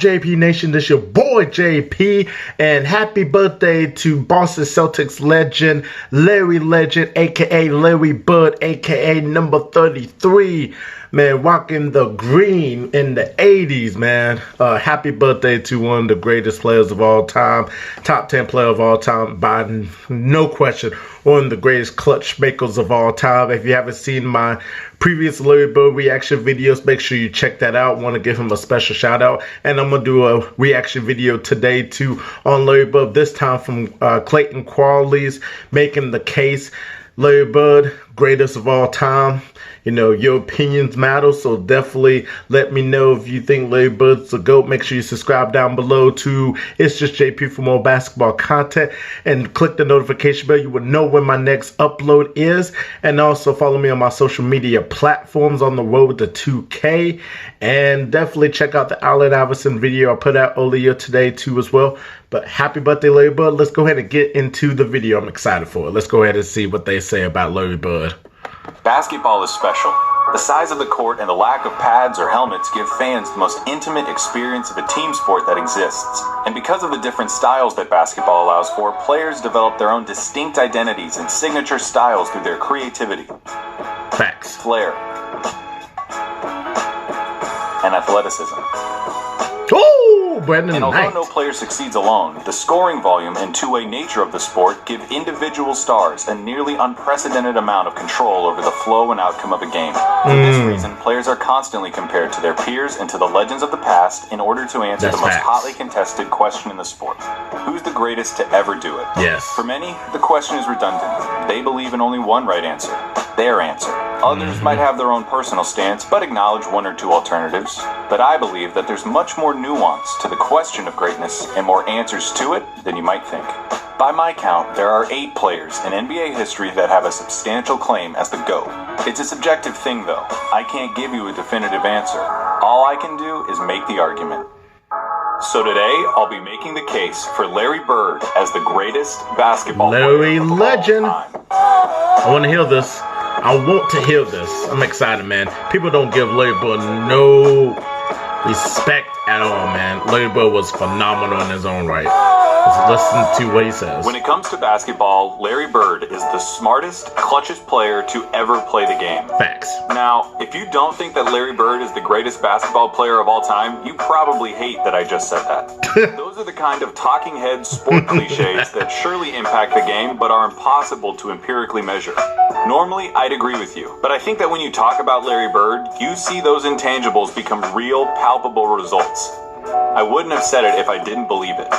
JP Nation? This your boy JP, and happy birthday to Boston Celtics legend Larry Legend, aka Larry Bird, aka number 33. Man, rocking the green in the 80s, man. Happy birthday to one of the greatest players of all time, top 10 player of all time, by no question, one of the greatest clutch makers of all time. If you haven't seen my previous Larry Bird reaction videos, make sure you check that out. Want to give him a special shout out, and I'm gonna do a reaction video today too on Larry Bird, this time from Clayton Crawley's Making the Case. Larry Bird, greatest of all time. You know, your opinions matter, so definitely let me know if you think Larry Bird's a GOAT. Make sure you subscribe down below to It's Just JP for more basketball content, and click the notification bell. You will know when my next upload is, and also follow me on my social media platforms on the road to 2K, and definitely check out the Allen Iverson video I put out earlier today too as well. But happy birthday, Larry Bird. Let's go ahead and get into the video. I'm excited for it. Let's go ahead and see what they say about Larry Bird. Basketball is special. The size of the court and the lack of pads or helmets give fans the most intimate experience of a team sport that exists. And because of the different styles that basketball allows for, players develop their own distinct identities and signature styles through their creativity, Facts, flair, and athleticism. Oh, Brandon And although Knight. no player succeeds alone, the scoring volume and two-way nature of the sport give individual stars a nearly unprecedented amount of control over the flow and outcome of a game. For this reason, players are constantly compared to their peers and to the legends of the past in order to answer the most hotly contested question in the sport. Who's the greatest to ever do it? Yes. For many, the question is redundant. They believe in only one right answer, their answer. Others might have their own personal stance, but acknowledge one or two alternatives. But I believe that there's much more nuance to the question of greatness and more answers to it than you might think. By my count, there are 8 players in NBA history that have a substantial claim as the GOAT. It's a subjective thing, though. I can't give you a definitive answer. All I can do is make the argument. So today, I'll be making the case for Larry Bird as the greatest basketball Larry player of Legend. all time. I want to hear this. I want to hear this. I'm excited, man. People don't give Larry Bird no respect at all, man. Larry Bird was phenomenal in his own right. Let's listen to what he says. When it comes to basketball, Larry Bird is the smartest, clutchest player to ever play the game. Facts. Now, if you don't think that Larry Bird is the greatest basketball player of all time, you probably hate that I just said that. Those are the kind of talking head sport cliches that surely impact the game, but are impossible to empirically measure. Normally, I'd agree with you, but I think that when you talk about Larry Bird, you see those intangibles become real, palpable results. I wouldn't have said it if I didn't believe it.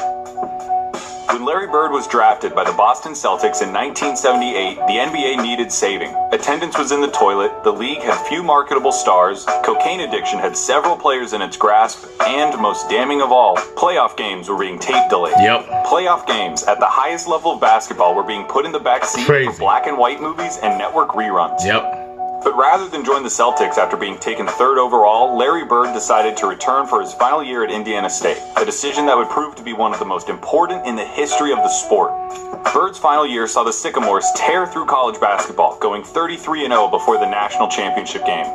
When Larry Bird was drafted by the Boston Celtics in 1978, the NBA needed saving. Attendance was in the toilet, the league had few marketable stars, cocaine addiction had several players in its grasp, and, most damning of all, playoff games were being tape delayed. Yep. Playoff games at the highest level of basketball were being put in the back seat for black and white movies and network reruns. Yep. But rather than join the Celtics after being taken 3rd overall, Larry Bird decided to return for his final year at Indiana State, a decision that would prove to be one of the most important in the history of the sport. Bird's final year saw the Sycamores tear through college basketball, going 33-0 before the national championship game.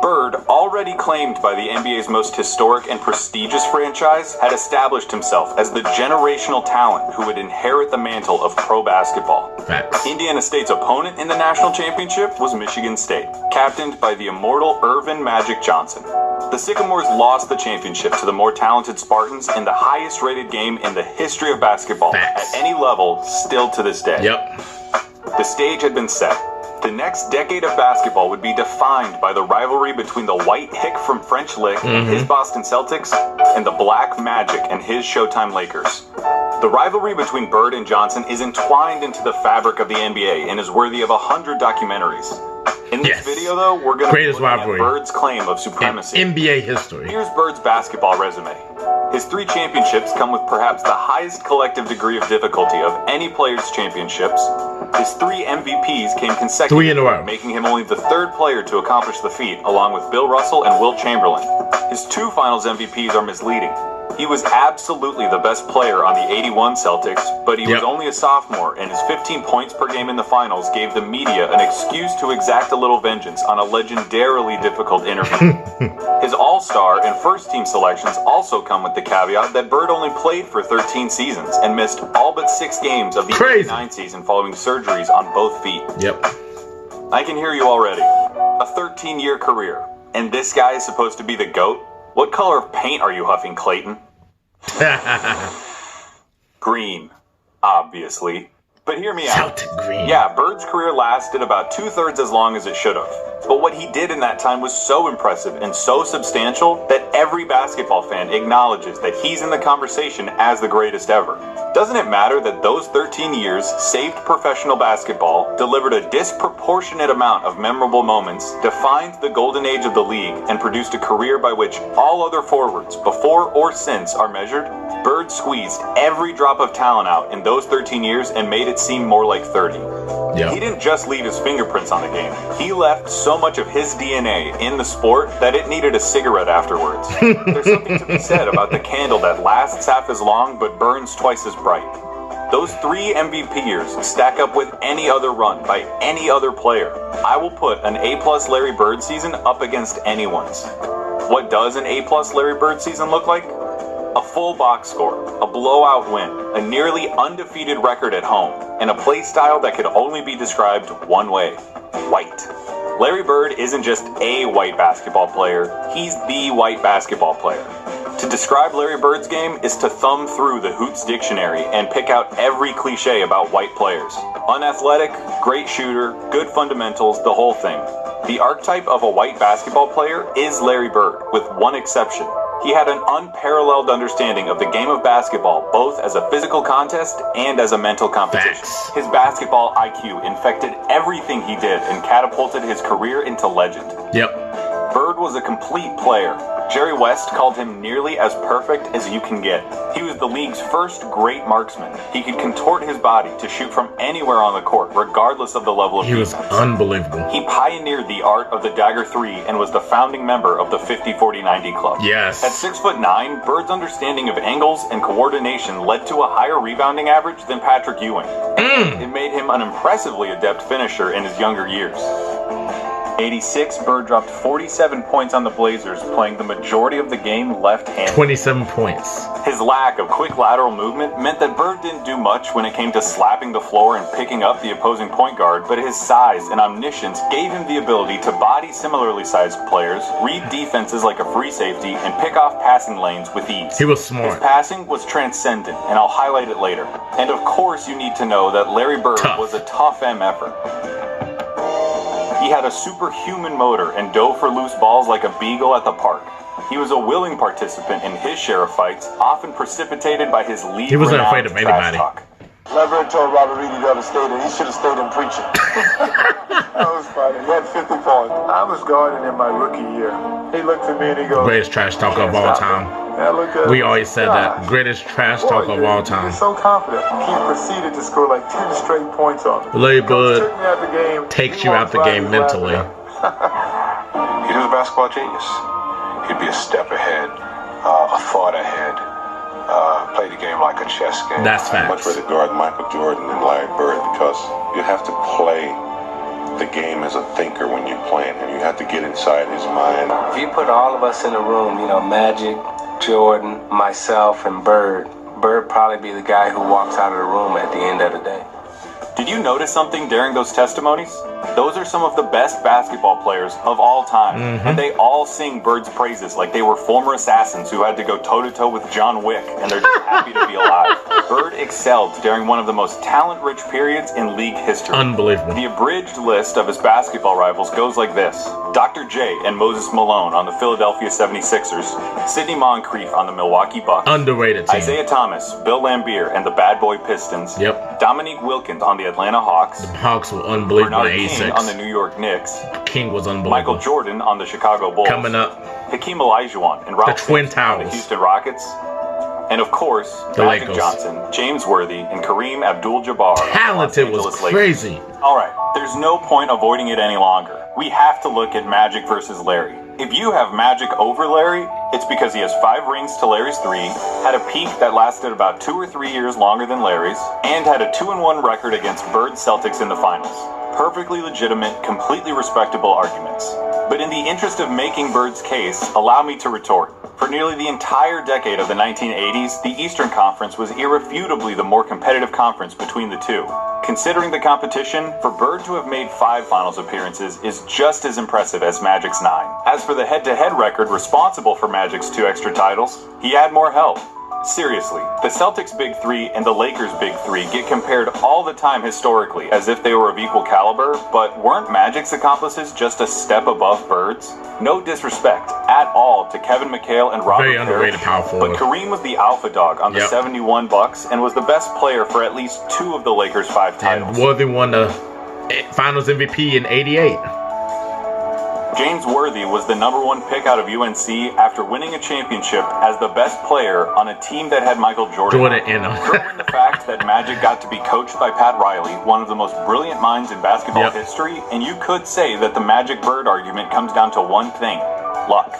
Bird, already claimed by the NBA's most historic and prestigious franchise, had established himself as the generational talent who would inherit the mantle of pro basketball. Facts. Indiana State's opponent in the national championship was Michigan State, captained by the immortal Irvin Magic Johnson. The Sycamores lost the championship to the more talented Spartans in the highest rated game in the history of basketball at any level, still to this day. Yep. The stage had been set. The next decade of basketball would be defined by the rivalry between the white hick from French Lick and his Boston Celtics and the black Magic and his Showtime Lakers. The rivalry between Bird and Johnson is entwined into the fabric of the NBA and is worthy of 100 documentaries. In this video, though, we're going to be looking at Bird's claim of supremacy. In NBA history. Here's Bird's basketball resume. His 3 championships come with perhaps the highest collective degree of difficulty of any player's championships. His 3 MVPs came consecutively, 3 in a row, making him only the 3rd player to accomplish the feat, along with Bill Russell and Wilt Chamberlain. His 2 Finals MVPs are misleading. He was absolutely the best player on the 81 Celtics, but he was only a sophomore, and his 15 points per game in the finals gave the media an excuse to exact a little vengeance on a legendarily difficult interview. His all-star and first-team selections also come with the caveat that Bird only played for 13 seasons and missed all but 6 games of the 89 season following surgeries on both feet. Yep. I can hear you already. A 13-year career, and this guy is supposed to be the GOAT? What color of paint are you huffing, Clayton? Green, obviously. But hear me out. Celtic green. Yeah, Bird's career lasted about 2/3 as long as it should have. But what he did in that time was so impressive and so substantial that every basketball fan acknowledges that he's in the conversation as the greatest ever. Doesn't it matter that those 13 years saved professional basketball, delivered a disproportionate amount of memorable moments, defined the golden age of the league, and produced a career by which all other forwards, before or since, are measured? Bird squeezed every drop of talent out in those 13 years and made it seem more like 30. He didn't just leave his fingerprints on the game. He left so much of his DNA in the sport that it needed a cigarette afterwards. There's something to be said about the candle that lasts half as long but burns twice as bright. Those 3 MVP years stack up with any other run by any other player. I will put an A+ Larry Bird season up against anyone's. What does an A+ Larry Bird season look like? A full box score, a blowout win, a nearly undefeated record at home, and a play style that could only be described one way: white. Larry Bird isn't just a white basketball player, he's the white basketball player. To describe Larry Bird's game is to thumb through the Hoops dictionary and pick out every cliche about white players. Unathletic, great shooter, good fundamentals, the whole thing. The archetype of a white basketball player is Larry Bird, with one exception. He had an unparalleled understanding of the game of basketball, both as a physical contest and as a mental competition. His basketball IQ infected everything he did and catapulted his career into legend. Bird was a complete player. Jerry West called him nearly as perfect as you can get. He was the league's first great marksman. He could contort his body to shoot from anywhere on the court, regardless of the level of defense. He was unbelievable. He pioneered the art of the dagger 3 and was the founding member of the 50-40-90 club. At 6'9", Bird's understanding of angles and coordination led to a higher rebounding average than Patrick Ewing. It made him an impressively adept finisher in his younger years. 86, Bird dropped 47 points on the Blazers, playing the majority of the game left-handed. 27 points. His lack of quick lateral movement meant that Bird didn't do much when it came to slapping the floor and picking up the opposing point guard, but his size and omniscience gave him the ability to body similarly sized players, read defenses like a free safety, and pick off passing lanes with ease. He was smart. His passing was transcendent, and I'll highlight it later. And of course you need to know that Larry Bird was a tough MFer. He had a superhuman motor and dove for loose balls like a beagle at the park. He was a willing participant in his share of fights, often precipitated by his league. He wasn't afraid of anybody. Lebron told Robert Reedy the other stay there. He should have stayed in preaching. That was funny. He had 50 points. I was guarding in my rookie year. He looked at me and he goes, greatest trash talker of all time. We always said that. Greatest trash talker of all time. He's so confident. He proceeded to score like 10 straight points on me. Larry Bird takes you out the game mentally. He was a basketball genius. He'd be a step ahead, a thought ahead. Play the game like a chess game. That's facts. Much rather guard Michael Jordan than Larry Bird because you have to play the game as a thinker when you're playing, and you have to get inside his mind. If you put all of us in a room, you know, Magic, Jordan, myself, and Bird probably be the guy who walks out of the room at the end of the day. Did you notice something during those testimonies? Those are some of the best basketball players of all time, and they all sing Bird's praises like they were former assassins who had to go toe-to-toe with John Wick, and they're just happy to be alive. Bird excelled during one of the most talent-rich periods in league history. Unbelievable. The abridged list of his basketball rivals goes like this: Dr. J and Moses Malone on the Philadelphia 76ers, Sidney Moncrief on the Milwaukee Bucks, underrated team. Isaiah Thomas, Bill Laimbeer, and the Bad Boy Pistons, Dominique Wilkins on the Atlanta Hawks, the Hawks were unbelievable. Bernard King on the New York Knicks, King was unbelievable. Michael Jordan on the Chicago Bulls, coming up, Hakeem Olajuwon and Ralph the Twin Sampson on the Towers, Houston Rockets, and of course, the Magic Lakers. Johnson, James Worthy, and Kareem Abdul-Jabbar. Talented was crazy. All right. There's no point avoiding it any longer. We have to look at Magic versus Larry. If you have Magic over Larry, it's because he has 5 rings to Larry's 3, had a peak that lasted about 2 or 3 years longer than Larry's, and had a 2-1 record against Bird Celtics in the finals. Perfectly legitimate, completely respectable arguments. But in the interest of making Bird's case, allow me to retort. For nearly the entire decade of the 1980s, the Eastern Conference was irrefutably the more competitive conference between the two. Considering the competition, for Bird to have made 5 finals appearances is just as impressive as Magic's 9. As for the head-to-head record responsible for Magic's 2 extra titles, he had more help. Seriously, the Celtics' Big 3 and the Lakers' Big 3 get compared all the time historically as if they were of equal caliber, but weren't Magic's accomplices just a step above Bird's? No disrespect at all to Kevin McHale and Robert Very underrated Parrish, power forward. but Kareem was the alpha dog on the 71 Bucks and was the best player for at least 2 of the Lakers' 5 titles. And Worthy won the Finals MVP in '88. James Worthy was the #1 pick out of UNC after winning a championship as the best player on a team that had Michael Jordan in him. Throw in the fact that Magic got to be coached by Pat Riley, one of the most brilliant minds in basketball history, and you could say that the Magic Bird argument comes down to one thing: luck.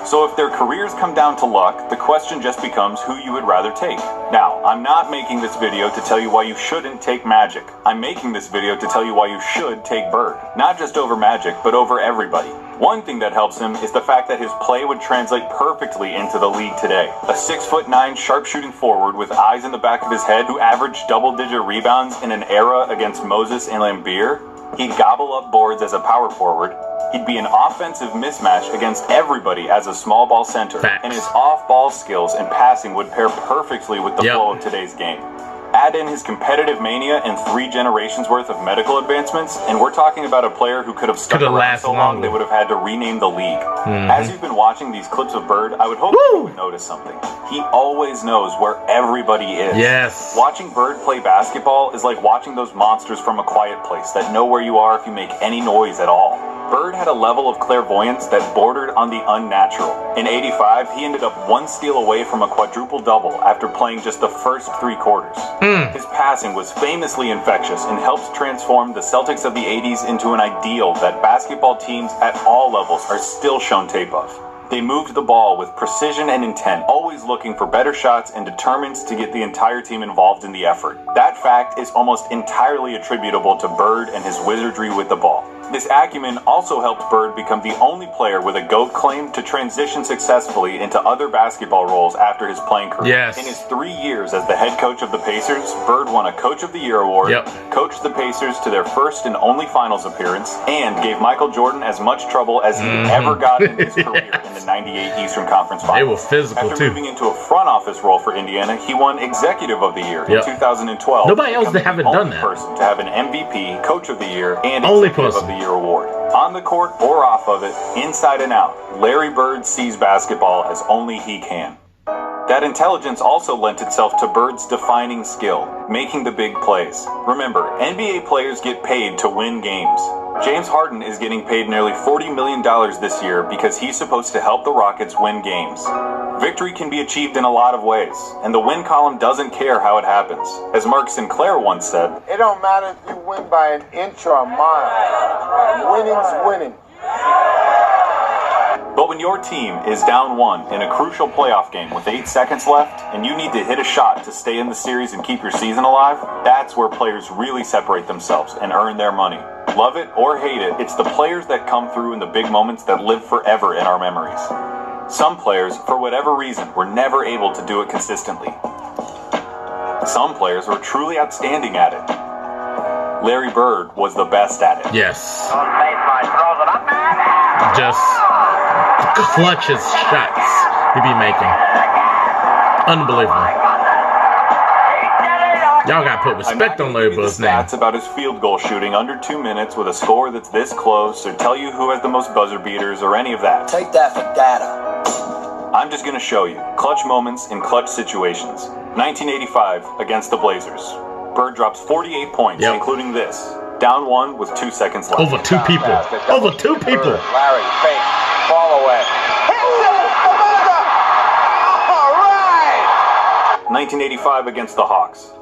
So if their careers come down to luck, the question just becomes who you would rather take. Now, I'm not making this video to tell you why you shouldn't take Magic. I'm making this video to tell you why you should take Bird. Not just over Magic, but over everybody. One thing that helps him is the fact that his play would translate perfectly into the league today. A 6'9" sharpshooting forward with eyes in the back of his head who averaged double-digit rebounds in an era against Moses and Lambeer. He'd gobble up boards as a power forward. He'd be an offensive mismatch against everybody as a small ball center. Facts. And his off-ball skills and passing would pair perfectly with the flow of today's game. Add in his competitive mania and 3 generations worth of medical advancements, and we're talking about a player who could have stuck around so long they would have had to rename the league. As you've been watching these clips of Bird, I would hope you would notice something. He always knows where everybody is. Yes. Watching Bird play basketball is like watching those monsters from A Quiet Place that know where you are if you make any noise at all. Bird had a level of clairvoyance that bordered on the unnatural. In '85, he ended up 1 steal away from a quadruple-double after playing just the first 3 quarters. His passing was famously infectious and helped transform the Celtics of the '80s into an ideal that basketball teams at all levels are still shown tape of. They moved the ball with precision and intent, always looking for better shots and determined to get the entire team involved in the effort. That fact is almost entirely attributable to Bird and his wizardry with the ball. This acumen also helped Bird become the only player with a GOAT claim to transition successfully into other basketball roles after his playing career. Yes. In his 3 years as the head coach of the Pacers, Bird won a Coach of the Year award, coached the Pacers to their first and only finals appearance, and gave Michael Jordan as much trouble as he ever got in his career in the '98 Eastern Conference Finals. They were physical After too. moving into a front office role for Indiana, he won Executive of the Year in 2012. Nobody else becoming haven't the done only that. person to have an MVP, Coach of the Year, and Only Executive person. of the Year award. On the court or off of it, inside and out, Larry Bird sees basketball as only he can. That intelligence also lent itself to Bird's defining skill, making the big plays. Remember, NBA players get paid to win games. James Harden is getting paid nearly $40 million this year because he's supposed to help the Rockets win games. Victory can be achieved in a lot of ways, and the win column doesn't care how it happens. As Mark Sinclair once said, It don't matter if you win by an inch or a mile. Winning's winning. but when your team is down 1 in a crucial playoff game with 8 seconds left, and you need to hit a shot to stay in the series and keep your season alive, that's where players really separate themselves and earn their money. Love it or hate it, it's the players that come through in the big moments that live forever in our memories. Some players, for whatever reason, were never able to do it consistently. Some players were truly outstanding at it. Larry Bird was the best at it. Yes. Just clutches shots he'd be making. Unbelievable. Y'all gotta put respect on Larry Bird's name. Stats about his field goal shooting under 2 minutes with a score that's this close, or tell you who has the most buzzer beaters, or any of that. Take that for data. I'm just going to show you clutch moments in clutch situations. 1985 against the Blazers. Bird drops 48 points, including this. Down 1 with 2 seconds left. Over 2 people. Over 2 people. Larry, fake, fall away. All right. 1985 against the Hawks.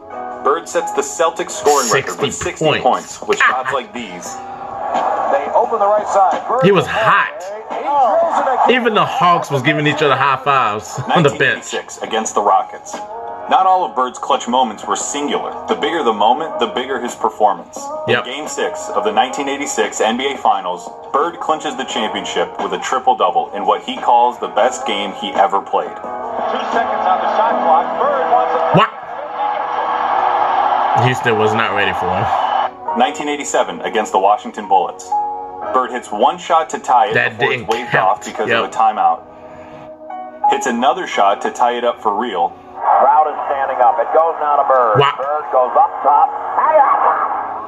Bird sets the Celtics scoring record with 60 60 points with shots like these. They open the right side. Bird He was hot. He drills it again. Even the Hawks was giving each other high fives on the bench. 1986 against the Rockets. Not all of Bird's clutch moments were singular. The bigger the moment, the bigger his performance. Yep. In Game 6 of the 1986 NBA Finals, Bird clinches the championship with a triple-double in what he calls the best game he ever played. 2 seconds on the shot clock. Bird wants a... What? Houston was not ready for him. 1987 against the Washington Bullets. Bird hits one shot to tie it That before it's didn't waved count. off because Yep. of a timeout. Hits another shot to tie it up for real. Crowd is standing up. It goes now to Bird. Wow. Bird goes up top.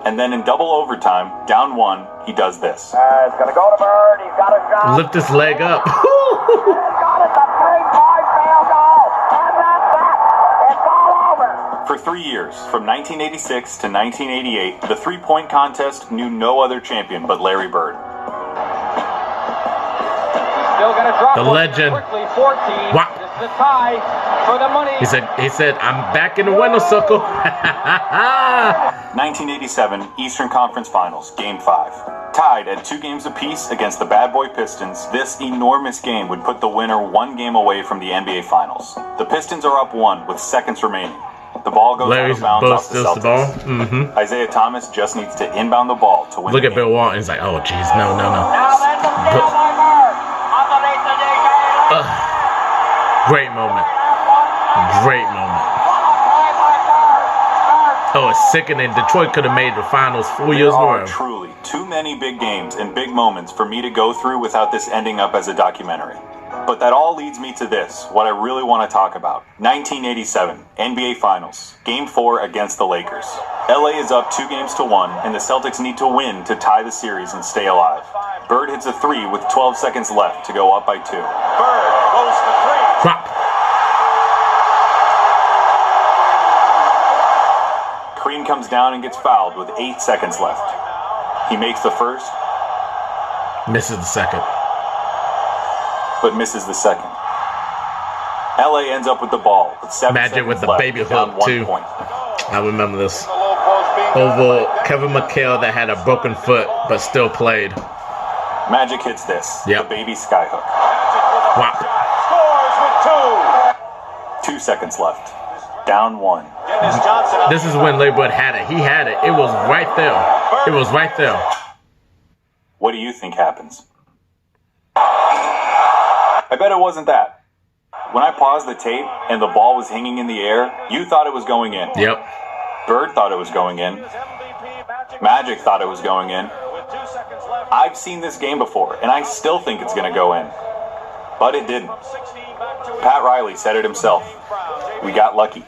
And then in double overtime, down 1, he does this. It's going to go to Bird. He's got a shot. Lift his leg up. Got it. The 3-point field goal. And that's that. It's all over. For 3 years, from 1986 to 1988, the three-point contest knew no other champion but Larry Bird. Still going to drop The one legend. quickly. 14. Wow. This is the tie for the money. He said, I'm back in the winner's circle. 1987 Eastern Conference Finals, Game 5. Tied at 2 games apiece against the Bad Boy Pistons, this enormous game would put the winner 1 game away from the NBA Finals. The Pistons are up 1 with seconds remaining. The ball goes Larry's out of bounds off the steals the ball. Celtics. Isaiah Thomas just needs to inbound the ball to win Look the at game. Bill Walton. He's like, oh, jeez, no. Now then the steal by Bird. Underneath the DJ. Great moment. Great moment. Oh, it's sickening. Detroit could have made the finals 4 years in a There are row. truly too many big games and big moments for me to go through without this ending up as a documentary. But that all leads me to this, what I really want to talk about. 1987, NBA Finals, Game 4 against the Lakers. LA is up 2 games to 1, and the Celtics need to win to tie the series and stay alive. Bird hits a 3 with 12 seconds left to go up by 2. Bird goes for 3. Crop. Kareem comes down and gets fouled with 8 seconds left. He makes the first, Misses the second. but misses the second. LA ends up with the ball with 7 Magic seconds with the left, baby down hook, 1 too. point. I remember this. The low post being Over Kevin McHale that had a broken foot but still played. Magic hits this, Yep. the baby skyhook. Wow. scores with 2. 2 seconds left, down 1. Dennis Johnson. This is when Larry Bird had it. He had it. It was right there. It was right there. What do you think happens? I bet it wasn't that. When I paused the tape and the ball was hanging in the air, you thought it was going in. Yep. Bird thought it was going in. Magic thought it was going in. With 2 seconds left. I've seen this game before, and I still think it's going to go in. But it didn't. 16 back to Pat Riley said it himself. We got lucky.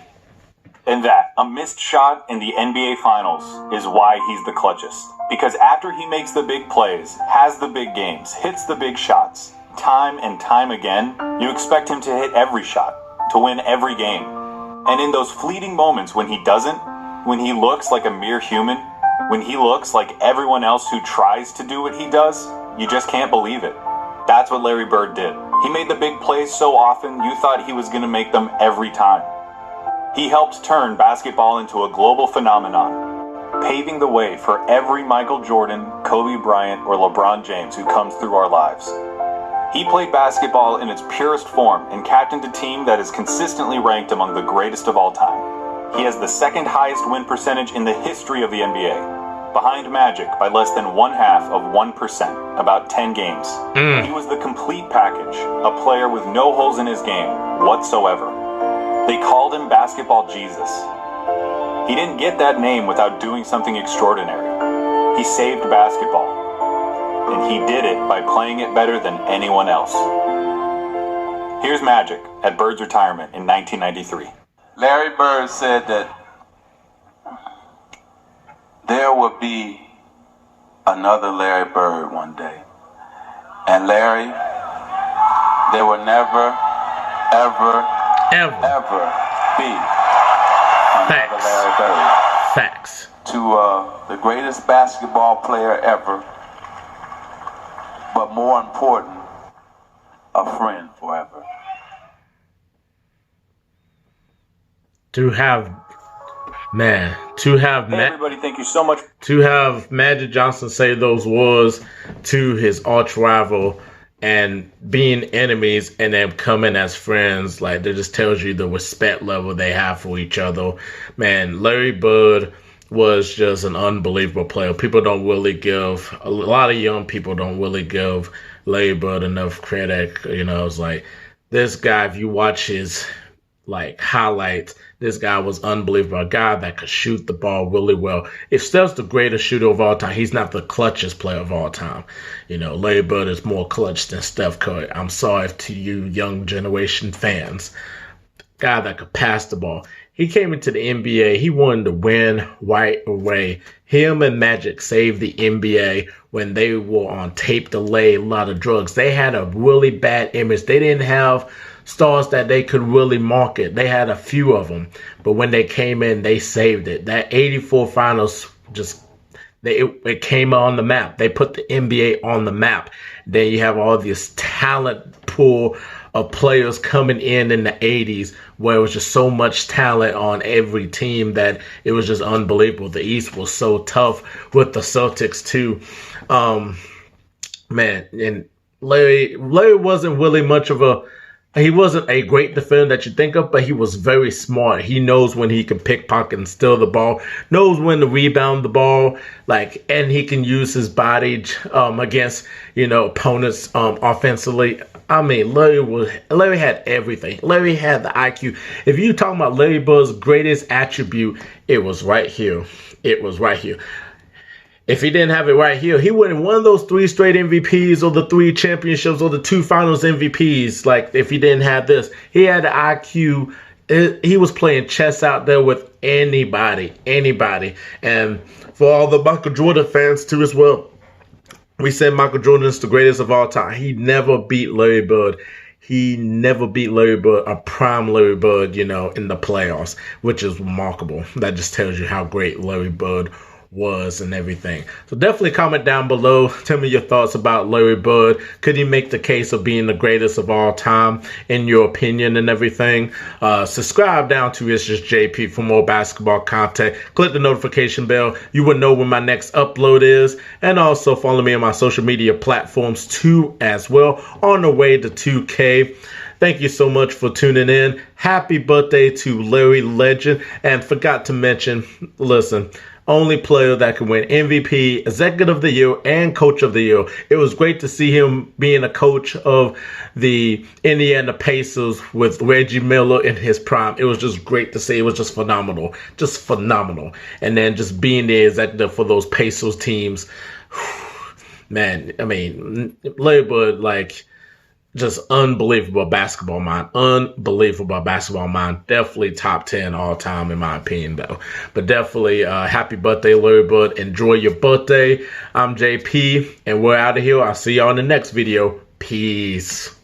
And that, a missed shot in the NBA Finals, is why he's the clutchest. Because after he makes the big plays, has the big games, hits the big shots, time and time again, you expect him to hit every shot, to win every game. And in those fleeting moments when he doesn't, when he looks like a mere human, when he looks like everyone else who tries to do what he does, you just can't believe it. That's what Larry Bird did. He made the big plays so often you thought he was going to make them every time. He helped turn basketball into a global phenomenon, paving the way for every Michael Jordan, Kobe Bryant, or LeBron James who comes through our lives. He played basketball in its purest form and captained a team that is consistently ranked among the greatest of all time. He has the second highest win percentage in the history of the NBA, behind Magic by less than 0.5%, about 10 games. He was the complete package, a player with no holes in his game whatsoever. They called him Basketball Jesus. He didn't get that name without doing something extraordinary. He saved basketball. And he did it by playing it better than anyone else. Here's Magic at Bird's retirement in 1993. Larry Bird said that there would be another Larry Bird one day. And Larry, there will never, ever be another Larry Bird. Facts. To the greatest basketball player ever, but more important, a friend forever. To have Man, to have Hey, everybody, thank you so much. to have Magic Johnson say those words to his arch rival and being enemies and them coming as friends, like that just tells you the respect level they have for each other. Man, Larry Bird was just an unbelievable player. People don't really give, a lot of young people don't really give Larry Bird enough credit. You know, it's like this guy, if you watch his like highlights, this guy was unbelievable. A guy that could shoot the ball really well. If Steph's the greatest shooter of all time, he's not the clutchest player of all time. You know, Larry Bird is more clutch than Steph Curry. I'm sorry to you young generation fans. Guy that could pass the ball. He came into the NBA. He wanted to win right away. Him and Magic saved the NBA when they were on tape delay, a lot of drugs. They had a really bad image. They didn't have stars that they could really market. They had a few of them, but when they came in, they saved it. That 84 finals just it came on the map. They put the NBA on the map. Then you have all this talent pool of players coming in the 80s where it was just so much talent on every team that it was just unbelievable. The East was so tough with the Celtics too. Man, and Larry wasn't really much of he wasn't a great defender that you think of, but he was very smart. He knows when he can pickpocket and steal the ball, knows when to rebound the ball, and he can use his body against, opponents offensively. I mean, Larry had everything. Larry had the IQ. If you talking about Larry Bird's greatest attribute, it was right here. It was right here. If he didn't have it right here, he wouldn't have won those 3 straight MVPs or the 3 championships or the 2 finals MVPs. Like, if he didn't have this, he had the IQ. He was playing chess out there with anybody. And for all the Michael Jordan fans too as well, we said Michael Jordan is the greatest of all time. He never beat Larry Bird. He never beat Larry Bird, a prime Larry Bird, in the playoffs, which is remarkable. That just tells you how great Larry Bird was and everything. So definitely comment down below. Tell me your thoughts about Larry Bird. Could he make the case of being the greatest of all time in your opinion and everything? Subscribe down to It's Just JP for more basketball content. Click the notification bell. You will know when my next upload is. And also follow me on my social media platforms too as well. On the way to 2K. Thank you so much for tuning in. Happy birthday to Larry Legend. And forgot to mention, listen, only player that can win MVP, Executive of the Year, and Coach of the Year. It was great to see him being a coach of the Indiana Pacers with Reggie Miller in his prime. It was just great to see. It was just phenomenal. Just phenomenal. And then just being the executive for those Pacers teams. Man, I mean, Larry Bird, just unbelievable basketball mind. Definitely top 10 all time in my opinion though. But definitely happy birthday, Larry Bird. Enjoy your birthday. I'm JP and we're out of here. I'll see you on the next video. Peace.